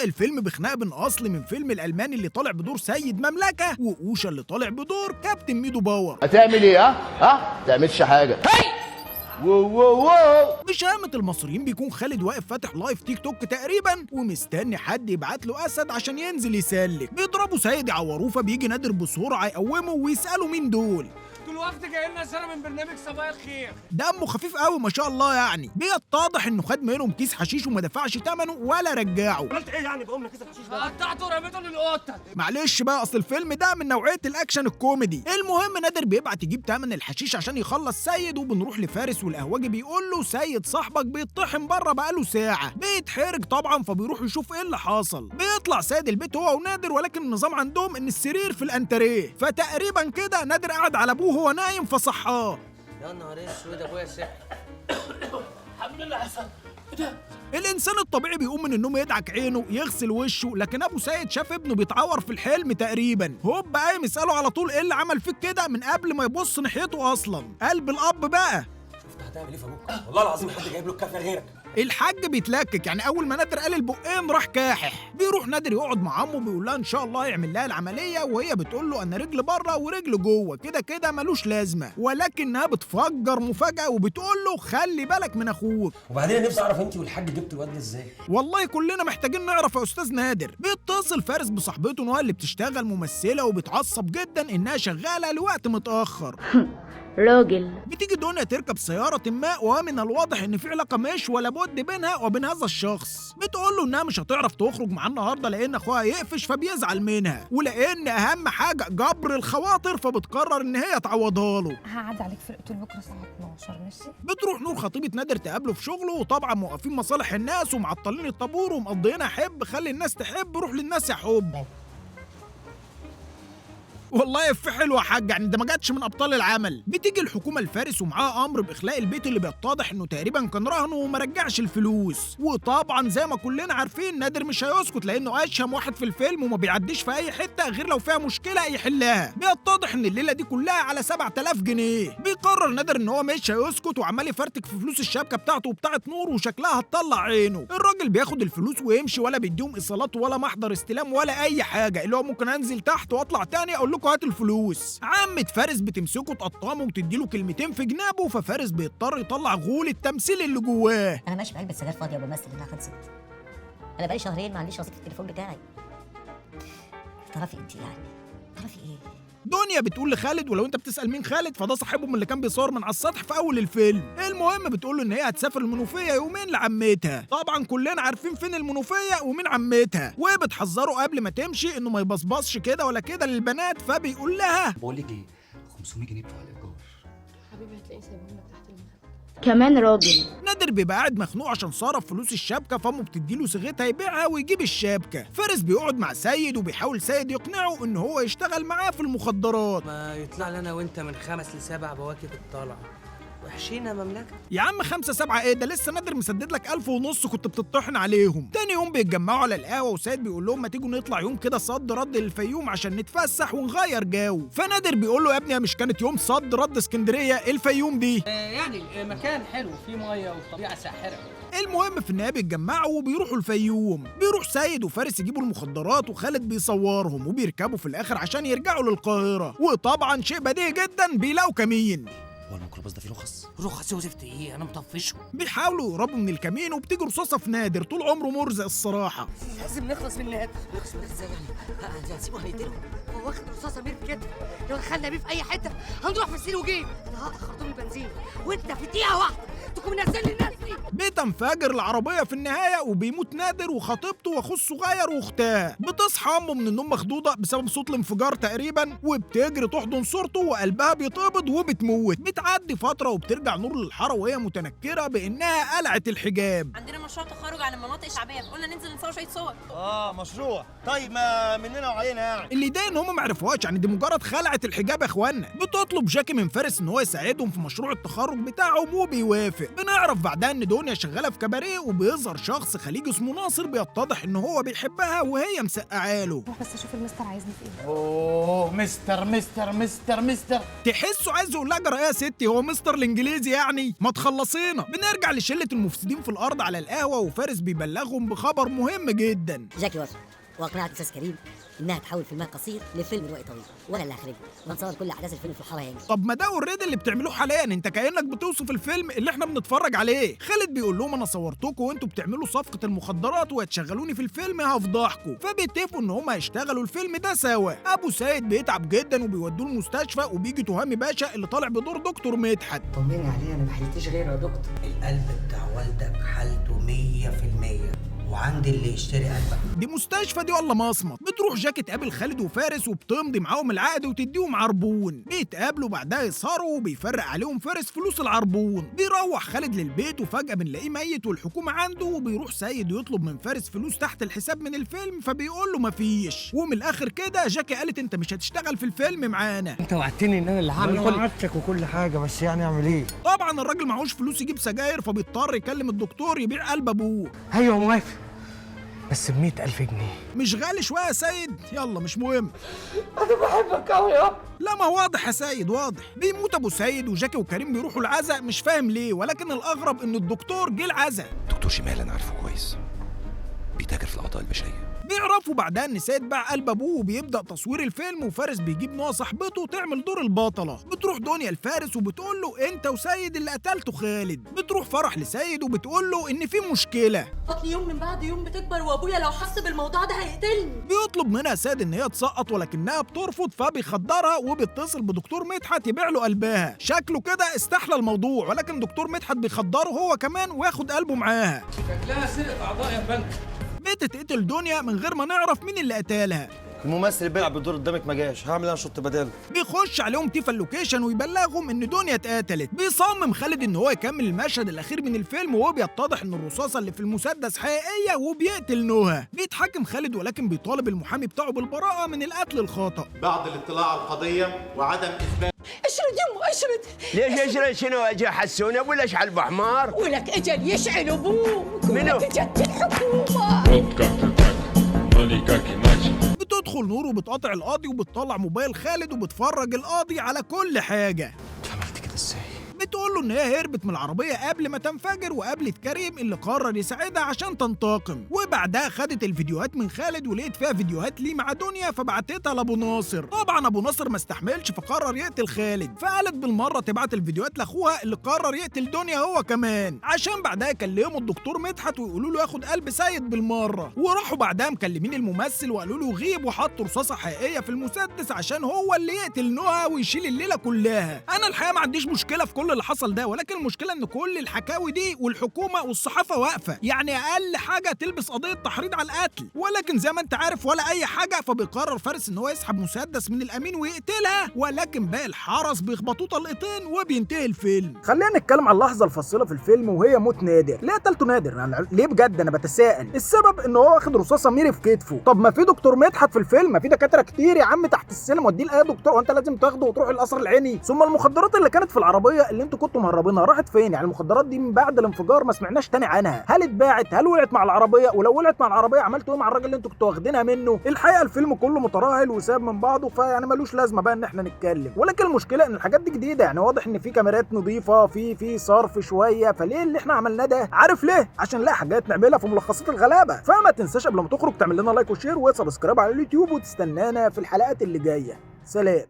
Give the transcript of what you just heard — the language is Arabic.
بيبدأ الفيلم بخناقة بين أصل من فيلم الألماني اللي طالع بدور سيد مملكة وأوشا اللي طالع بدور كابتن ميدو باور. هتعمل ايه؟ ها؟ تعملش حاجة. بشهامة المصريين بيكون خالد واقف فاتح لايف تيك توك تقريبا ومستني حد يبعت له اسد عشان ينزل يسلك. بيضربوا سيد يعوروه فبيجي نادر بسرعه يقومه ويسالوا مين دول. دول وفد جاي لنا سنه من برنامج صباح الخير. دمه خفيف قوي ما شاء الله يعني. بيتضح انه خد منهم كيس حشيش وما دفعش ثمنه ولا رجعه. عملت ايه يعني بقوم كيس الحشيش ده؟ قطعته ورميته للقطه. معلش بقى اصل الفيلم ده من نوعيه الاكشن الكوميدي. المهم نادر بيبعت يجيب ثمن الحشيش عشان يخلص سيد وبنروح لفارس والقهوجي بيقول له سيد صاحبك بيطحن بره بقاله ساعه. بيتحرج طبعا فبيروح يشوف ايه اللي حصل. بيطلع سيد البيت هو ونادر ولكن النظام عندهم ان السرير في الانتريه فتقريبا كده نادر قعد على ابوه وهو نايم فصحاه. يا نهار اسود ابويا صحي. الحمد لله حسن. الانسان الطبيعي بيقوم من النوم يدعك عينه يغسل وشه، لكن ابو سيد شاف ابنه بيتعور في الحلم تقريبا. هوب قايم يساله على طول ايه اللي عمل فيك كده من قبل ما يبص ناحيته اصلا. قلب الاب بقى. شفت هتعمل ايه في ابوك؟ والله العظيم حد جايب له الكافيه غيرك. الحاج بيتلكك يعني اول ما نادر قال البقين راح كاحح. بيروح نادر يقعد مع عمه بيقول لها ان شاء الله يعمل لها العمليه وهي بتقول له انا رجل بره ورجل جوه كده كده ملوش لازمه، ولكنها بتفجر مفاجاه وبتقول له خلي بالك من اخوك. وبعدين انا نفسي اعرف انت والحاج جبتوا الواد ده ازاي؟ والله كلنا محتاجين نعرف يا استاذ نادر. بيتصل فارس بصاحبته نوال اللي بتشتغل ممثله وبتعصب جدا انها شغاله لوقت متاخر. راجل. بتيجي دنيا تركب سيارة ما ومن الواضح ان في علاقة مش ولا بد بينها وبين هذا الشخص. بتقول له انها مش هتعرف تخرج معاه النهارده لان اخوها يقفش فبيزعل منها، ولان اهم حاجة جبر الخواطر فبتقرر ان هي تعوضها له. هعدي عليك في الأوتيل بكره الساعة 12 ماشي؟ بتروح نور خطيبة نادر تقابله في شغله وطبعا موقفين مصالح الناس ومعطلين الطابور ومقضيينها حب خلي الناس تحب روح للناس يا حب. والله في حلوه يا حاج يعني ده ما جاتش من ابطال العمل. بتيجي الحكومه لفارس ومعاه امر باخلاء البيت اللي بيتضح انه تقريبا كان رهنه وما رجعش الفلوس. وطبعا زي ما كلنا عارفين نادر مش هيسكت لانه اشهم واحد في الفيلم وما بيعديش في اي حته غير لو فيها مشكله يحلها. بيتضح ان الليله دي كلها على 7000 جنيه. بيقرر نادر ان هو مش هيسكت وعمال يفرتك في فلوس الشبكه بتاعته وبتاعه نور وشكلها هتطلع عينه. الراجل بياخد الفلوس ويمشي ولا بيديهم ايصالات ولا محضر استلام ولا اي حاجه، اللي هو ممكن انزل تحت واطلع تاني اقول لكم هات الفلوس. عمة فارس بتمسكه تقطمه وتديله كلمتين في جنابه ففارس بيضطر يطلع غول التمثيل اللي جواه. انا ماشي بعلبه سجاير فاضيه وبمثل انها خلصت. انا بقالي شهرين ما عنديش رصيد في التليفون بتاعي. تعرفي انت يعني تعرفي ايه؟ دنيا بتقول لخالد ولو انت بتسال مين خالد فده صاحبهم اللي كان بيصور من على السطح في اول الفيلم. المهم بتقول له ان هي هتسافر المنوفيه يومين لعمتها. طبعا كلنا عارفين فين المنوفيه ومين عمتها، وبتحذره قبل ما تمشي انه ما يبصبصش كده ولا كده للبنات. فبيقول لها بقول لك ايه 500 جنيه بتوع الايجار. حبيبي هتلاقيه سايبهم لك تحت المخدة. كمان راجل. نادر بيبقى قاعد مخنوق عشان صرف فلوس الشبكه فامه بتديله صيغتها يبيعها ويجيب الشبكه. فارس بيقعد مع سيد وبيحاول سيد يقنعه ان هو يشتغل معاه في المخدرات. ما يطلع لنا وانت من 5 ل7 بواكب الطلعه. وحشين يا مملكه. يا عم 5 7 ايه ده لسه نادر مسدد لك 1500 كنت بتطحن عليهم. تاني يوم بيتجمعوا على القهوه وسيد بيقول لهم ما تيجوا نطلع يوم كده صد رد للفيوم عشان نتفسح ونغير جو. فنادر بيقول له يا ابني مش كانت يوم صد رد اسكندريه الفيوم دي؟ يعني مكان حلو فيه ميه وطبيعه ساحره. المهم في النهايه بيتجمعوا وبيروحوا الفيوم. بيروح سيد وفارس يجيبوا المخدرات وخالد بيصورهم وبيركبوا في الاخر عشان يرجعوا للقاهره. وطبعا شيء بديهي جدا بيلاقوا كمين. هو الميكروباص ده فيه رخص؟ رخص يوسف ايه انا مطفشه. بيحاولوا يهربوا من الكمين وبتيجي رصاصه في نادر طول عمره مرزق الصراحه. لازم نخلص من نادر. نخلص من ازاي يعني؟ هنسيبه هنقتله؟ هو واخد رصاصه بير في كده، لو دخلنا بيه في اي حته هنروح في السين وجيب. انا هقطع خرطوم البنزين وانت في دقيقه واحده تكون منزل لي الناس دي. بتنفجر العربيه في النهايه وبيموت نادر وخطيبته واخوه الصغير واختها. بتصحى امه من النوم مخضوضه بسبب صوت الانفجار تقريبا وبتجري تحضن صورته وقلبها بيتقبض وبتموت. بتعدي فتره وبترجع نور للحاره وهي متنكره بانها قلعت الحجاب. عندنا مشروع تخرج عن المناطق الشعبيه فقلنا ننزل نصور شويه صور. مشروع طيب ما مننا وعلينا يعني. اللي يضايق ان هم ما عرفوهاش يعني دي مجرد خلعت الحجاب يا اخوانا. بتطلب جاكي من فارس ان هو يساعدهم في مشروع التخرج بتاعهم وبيوافق. بنعرف بعدها ان دنيا شغاله في كاباريه وبيظهر شخص خليجي اسمه ناصر بيتضح ان هو بيحبها وهي مسقعه له. روح بس اشوف المستر عايزني في ايه. اوه مستر. تحسه عايز يقول لها جرى ايه يا ستي ستي هو مستر الانجليزي يعني؟ ما تخلصينا. بنرجع لشله المفسدين في الارض على القهوه، وفارس بيبلغهم بخبر مهم جدا. جاكي وصل واقنعت استاذ كريم انها تحول فيلمها قصير لفيلم روائي طويل، وانا اللي هخرجه ونصور كل احداث الفيلم في الحاره هنا. طب ما ده اوريدي اللي بتعملوه حاليا، انت كانك بتوصف الفيلم اللي احنا بنتفرج عليه. خالد بيقول لهم انا صورتكم وانتوا بتعملوا صفقه المخدرات وهتشغلوني في الفيلم هفضحكم، فبيتفقوا ان هم هيشتغلوا الفيلم ده سوا. ابو سيد بيتعب جدا وبيودوه المستشفى، وبيجي تهامي باشا اللي طالع بدور دكتور مدحت. طمني عليه، انا ما حلتش غيره يا دكتور. القلب بتاع والدك حالته 100%، وعندي اللي يشتري قلبك. دي مستشفى دي ولا مصمت؟ بتروح جاكي تقابل خالد وفارس وبتمضي معاهم العقد وتديهم عربون. بيتقابلوا بعدها يسهروا وبيفرق عليهم فارس فلوس العربون. بيروح خالد للبيت وفجأة بنلاقيه ميت والحكومة عنده، وبيروح سيد يطلب من فارس فلوس تحت الحساب من الفيلم، فبيقول له مفيش. ومن الاخر كده جاكي قالت انت مش هتشتغل في الفيلم معانا. انت وعدتني ان انا اللي هعمل انا وعدتك وكل حاجه، بس يعني اعمل ايه؟ طبعا الراجل معهوش فلوس يجيب سجاير، فبيضطر يكلم الدكتور يبيع قلب ابوه. ايوه موافق، بس ب100,000 جنيه. مش غالي شويه يا سيد؟ يلا مش مهم. انا بحبك قوي يا. لا ما واضح يا سيد واضح. بيموت ابو سيد وجاكي وكريم بيروحوا العزاء، مش فاهم ليه، ولكن الاغرب ان الدكتور جه العزاء. دكتور شمال انا عارفه كويس، بيتاجر في الاعضاء البشريه. بيعرفوا بعدها ان سيد باع قلب ابوه، وبيبدا تصوير الفيلم، وفارس بيجيب نوع صاحبته تعمل دور البطله. بتروح دنيا لفارس وبتقول له انت وسيد اللي قتلته خالد. بتروح فرح لسيد وبتقول له ان في مشكله. قتل يوم من بعد يوم بتكبر، وابويا لو حس بالموضوع ده هيقتلني. بيطلب منها سيد ان هي تسقط، ولكنها بترفض، فبيخدرها وبيتصل بدكتور مدحت يبيع له قلبها. شكله كده استحلى الموضوع، ولكن دكتور مدحت بيخدره هو كمان وياخد قلبه معاها. شكلها سرقة اعضاء يا بنك. بتتقتل دنيا من غير ما نعرف مين اللي قتلها. الممثل اللي بيلعب بالدور قدامك ما جاش، هعمل انا شط بداله. بيخش عليهم تيفا اللوكيشن ويبلغهم ان دنيا اتقتلت. بيصمم خالد ان هو يكمل المشهد الاخير من الفيلم، وهو بيتضح ان الرصاصه اللي في المسدس حقيقيه، وبيقتل نهى. بيتحاكم خالد، ولكن بيطالب المحامي بتاعه بالبراءه من القتل الخطأ. بعد الاطلاع على القضيه وعدم اثبات. اشرد يمه اشرد. ليش يشرد؟ شنو اجي حسونه ولا اشعل ابو حمار؟ ولك اجل يشعل ابوك. منو؟ اجت الحكومه. بتدخل نور وبتقاطع القاضي، وبتطلع موبايل خالد وبتفرج القاضي على كل حاجه. عملت كده ازاي؟ بتقول له ان هي هربت من العربيه قبل ما تنفجر، وقابلت كريم اللي قرر يساعدها عشان تنتقم. وبعدها خدت الفيديوهات من خالد ولقيت فيها فيديوهات ليه مع دنيا، فبعتتها لابو ناصر. طبعا ابو ناصر ما استحملش فقرر يقتل خالد، فقالت بالمره تبعت الفيديوهات لاخوها اللي قرر يقتل دنيا هو كمان، عشان بعدها يكلموا الدكتور مدحت ويقولوا له ياخد قلب سيد بالمره. وراحوا بعدها مكلمين الممثل وقالوا له غيب، وحطوا رصاصه حقيقيه في المسدس عشان هو اللي يقتل نهى ويشيل الليله كلها. انا الحقيقه ما عنديش مشكله في كل اللي حصل ده، ولكن المشكله ان كل الحكاوي دي والحكومه والصحافه واقفه، يعني اقل حاجه تلبس قضيه تحريض على القتل. ولكن زي ما انت عارف ولا اي حاجه، فبيقرر فارس ان هو يسحب مسدس من الامين ويقتلها، ولكن باقي الحرس بيخبطوه طلقتين وبينتهي الفيلم. خلينا نتكلم عن اللحظه الفاصله في الفيلم، وهي موت نادر. ليه قتلته نادر؟ يعني ليه بجد؟ انا بتساءل. السبب ان هو واخد رصاصه ميري في كتفه. طب ما في دكتور مدحت في الفيلم، ما في دكاتره كتير يا عم تحت السلم، وديه لاي دكتور، وانت لازم تاخده وتروح القصر العيني؟ ثم المخدرات اللي كانت في العربيه اللي انتوا كنتوا مهربينها راحت فين؟ يعني المخدرات دي من بعد الانفجار ما سمعناش تاني عنها. هل اتباعت؟ هل وقعت مع العربيه؟ ولو وقعت مع العربيه عملتوا ايه مع الراجل اللي انتوا كنتوا واخدينها منه؟ الحقيقه الفيلم كله متراهل وساب من بعضه، فيعني ملوش لازمه بقى ان احنا نتكلم. ولكن المشكله ان الحاجات دي جديده، يعني واضح ان في كاميرات نظيفه، في صرف شويه، فليه اللي احنا عملناه ده؟ عارف ليه؟ عشان نلاقي حاجات نعملها في ملخصات الغلابه. فما تنساش قبل ما تخرج تعمل لنا لايك وشير وسبسكرايب على اليوتيوب، وتستنانا في الحلقات اللي جايه. سلام.